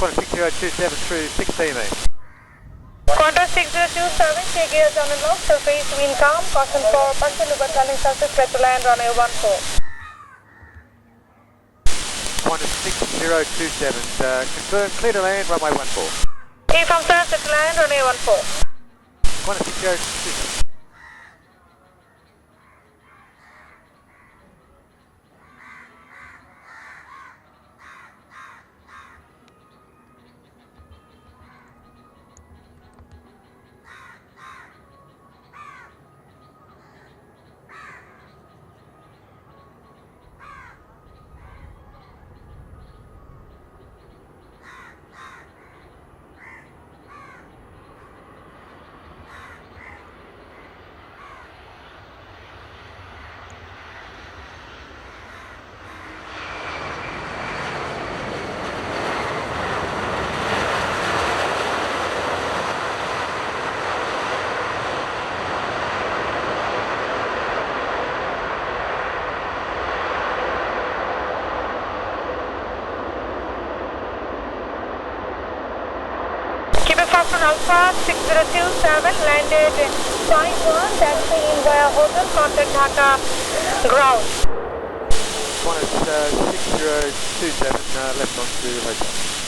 Qantas 6027 through 16 mate. Qantas 6027, take gears on and off, surface wind calm, caution for partial overturning surface, clear to land runway 14. Qantas 6027, confirm clear to land runway 14. Confirm sir, clear to land runway 14. Qantas 6027. Falcon Alpha 6027, landed 5-1, taxiing via hotel, contact Dhaka ground. Qantas 6027, left on to hotel.